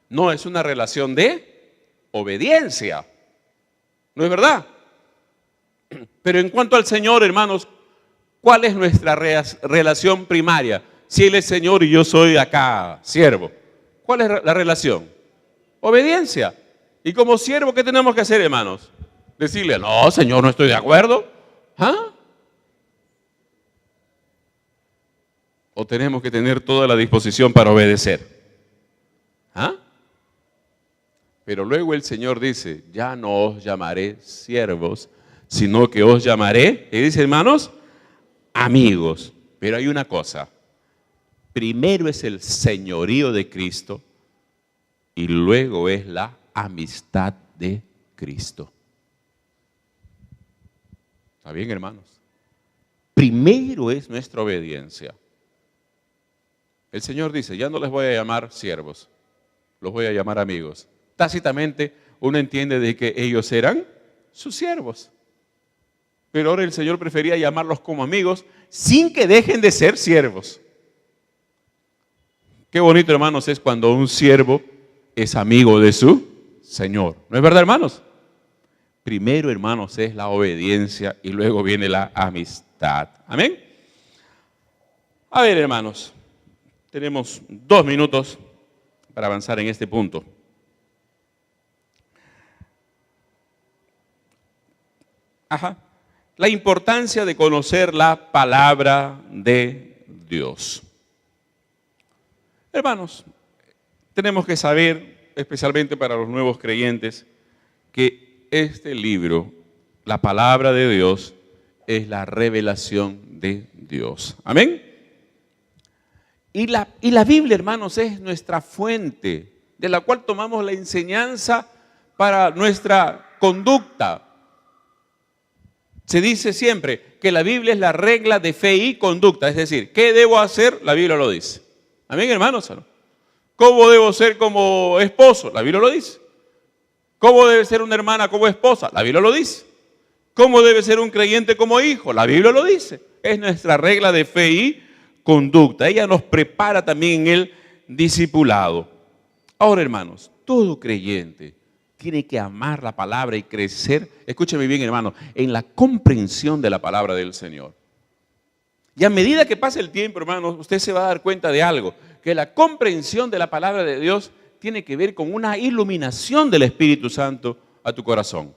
no es una relación de obediencia. ¿No es verdad? Pero en cuanto al Señor, hermanos, ¿cuál es nuestra relación primaria? Si Él es Señor y yo soy acá siervo, ¿cuál es la relación? Obediencia. Y como siervo, ¿qué tenemos que hacer, hermanos? Decirle, no, Señor, no estoy de acuerdo. ¿Ah? ¿O tenemos que tener toda la disposición para obedecer? ¿Ah? Pero luego el Señor dice, ya no os llamaré siervos, sino que os llamaré, ¿qué dice, hermanos? Amigos. Pero hay una cosa, primero es el señorío de Cristo y luego es la amistad de Cristo. ¿Está bien, hermanos? Primero es nuestra obediencia. El Señor dice, ya no les voy a llamar siervos, los voy a llamar amigos. Tácitamente uno entiende de que ellos eran sus siervos. Pero ahora el Señor prefería llamarlos como amigos sin que dejen de ser siervos. Qué bonito, hermanos, es cuando un siervo es amigo de su Señor. ¿No es verdad, hermanos? Primero, hermanos, es la obediencia y luego viene la amistad. Amén. A ver, hermanos. Tenemos 2 minutos para avanzar en este punto. La importancia de conocer la palabra de Dios. Hermanos, tenemos que saber especialmente para los nuevos creyentes, que este libro, la palabra de Dios, es la revelación de Dios. Amén. Y la Biblia, hermanos, es nuestra fuente, de la cual tomamos la enseñanza para nuestra conducta. Se dice siempre que la Biblia es la regla de fe y conducta, es decir, ¿qué debo hacer? La Biblia lo dice. Amén, hermanos. ¿Cómo debo ser como esposo? La Biblia lo dice. ¿Cómo debe ser una hermana como esposa? La Biblia lo dice. ¿Cómo debe ser un creyente como hijo? La Biblia lo dice. Es nuestra regla de fe y conducta. Ella nos prepara también en el discipulado. Ahora, hermanos, todo creyente tiene que amar la palabra y crecer, escúcheme bien, hermano, en la comprensión de la palabra del Señor. Y a medida que pase el tiempo, hermanos, usted se va a dar cuenta de algo, que la comprensión de la palabra de Dios tiene que ver con una iluminación del Espíritu Santo a tu corazón.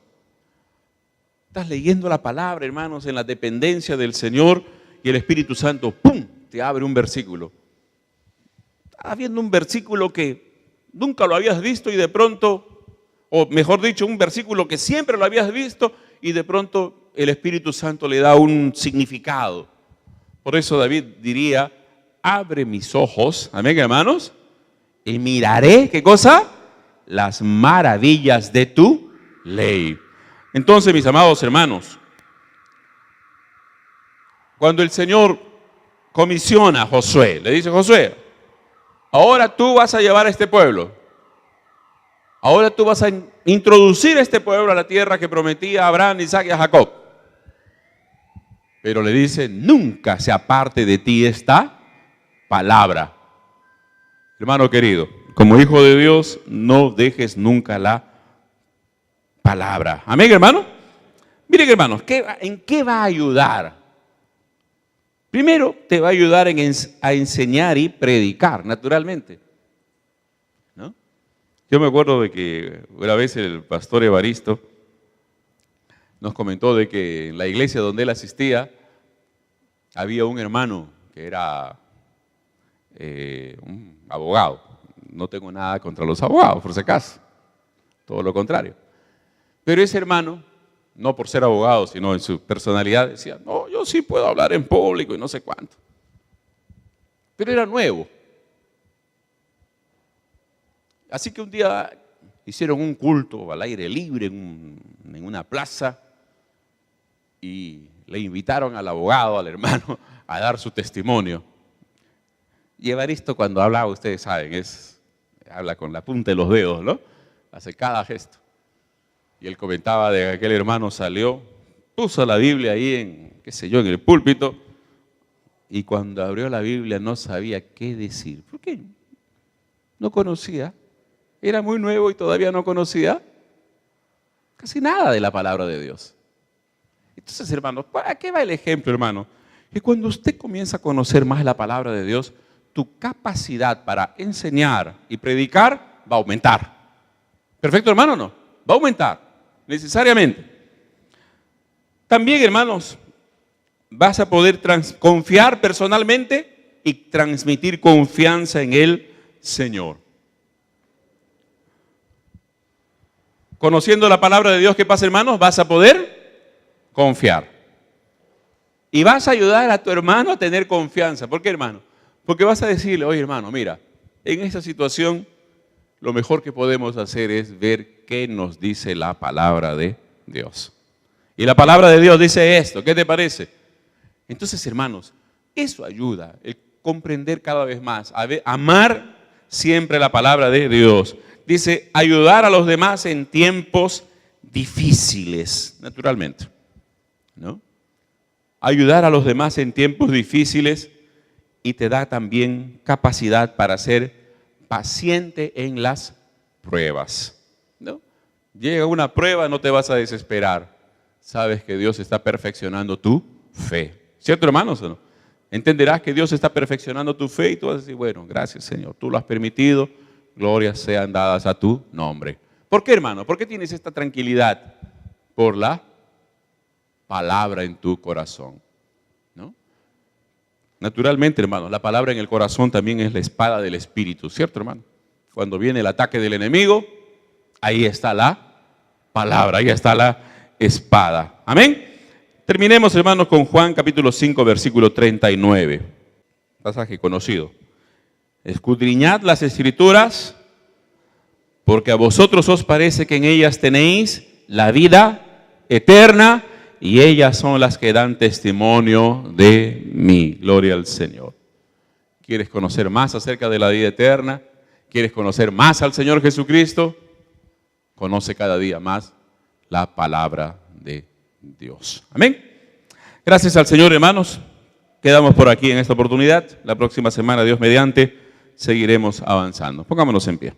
Estás leyendo la palabra, hermanos, en la dependencia del Señor y el Espíritu Santo, ¡pum!, te abre un versículo. Estás viendo un versículo que nunca lo habías visto y de pronto, o mejor dicho, un versículo que siempre lo habías visto y de pronto el Espíritu Santo le da un significado. Por eso David diría, abre mis ojos, amén, hermanos, y miraré, ¿qué cosa? Las maravillas de tu ley. Entonces, mis amados hermanos, cuando el Señor comisiona a Josué, le dice, Josué, ahora tú vas a llevar a este pueblo, ahora tú vas a introducir a este pueblo a la tierra que prometía a Abraham, Isaac y a Jacob. Pero le dice, nunca se aparte de ti esta palabra. Hermano querido, como hijo de Dios, no dejes nunca la palabra. Amén, hermano. Miren, hermanos, ¿en qué va a ayudar? Primero, te va a ayudar a enseñar y predicar, naturalmente, ¿no? Yo me acuerdo de que una vez el pastor Evaristo nos comentó de que en la iglesia donde él asistía había un hermano que era un abogado. No tengo nada contra los abogados, por si acaso, todo lo contrario. Pero ese hermano, no por ser abogado, sino en su personalidad, decía, no, yo sí puedo hablar en público y no sé cuánto. Pero era nuevo. Así que un día hicieron un culto al aire libre en una plaza y le invitaron al abogado, al hermano, a dar su testimonio. Y Evaristo, cuando hablaba, ustedes saben, habla con la punta de los dedos, ¿no? Hace cada gesto. Y él comentaba de que aquel hermano salió, puso la Biblia ahí en el púlpito, y cuando abrió la Biblia no sabía qué decir. ¿Por qué? No conocía. Era muy nuevo y todavía no conocía casi nada de la palabra de Dios. Entonces, hermanos, ¿para qué va el ejemplo, hermano? Que cuando usted comienza a conocer más la palabra de Dios, tu capacidad para enseñar y predicar va a aumentar. ¿Perfecto, hermano, o no? Va a aumentar, necesariamente. También, hermanos, vas a poder confiar personalmente y transmitir confianza en el Señor. Conociendo la palabra de Dios, ¿qué pasa, hermanos? Vas a poder confiar. Y vas a ayudar a tu hermano a tener confianza. ¿Por qué, hermano? Porque vas a decirle, oye, hermano, mira, en esta situación lo mejor que podemos hacer es ver qué nos dice la palabra de Dios. Y la palabra de Dios dice esto, ¿qué te parece? Entonces, hermanos, eso ayuda, el comprender cada vez más, amar siempre la palabra de Dios. Dice, ayudar a los demás en tiempos difíciles, naturalmente, ¿no? Ayudar a los demás en tiempos difíciles y te da también capacidad para ser paciente en las pruebas, ¿no? Llega una prueba, no te vas a desesperar. Sabes que Dios está perfeccionando tu fe. ¿Cierto, hermanos, o no? Entenderás que Dios está perfeccionando tu fe y tú vas a decir, bueno, gracias, Señor, tú lo has permitido, glorias sean dadas a tu nombre. ¿Por qué, hermano? ¿Por qué tienes esta tranquilidad? Por la palabra en tu corazón, ¿no? Naturalmente, hermano, la palabra en el corazón también es la espada del Espíritu, ¿cierto, hermano? Cuando viene el ataque del enemigo, ahí está la palabra, ahí está la espada. Amén. Terminemos, hermanos, con Juan capítulo 5, versículo 39. Pasaje conocido. Escudriñad las Escrituras, porque a vosotros os parece que en ellas tenéis la vida eterna, y ellas son las que dan testimonio de mí. Gloria al Señor. ¿Quieres conocer más acerca de la vida eterna? ¿Quieres conocer más al Señor Jesucristo? Conoce cada día más la palabra de Dios. Amén. Gracias al Señor, hermanos. Quedamos por aquí en esta oportunidad. La próxima semana, Dios mediante, seguiremos avanzando. Pongámonos en pie.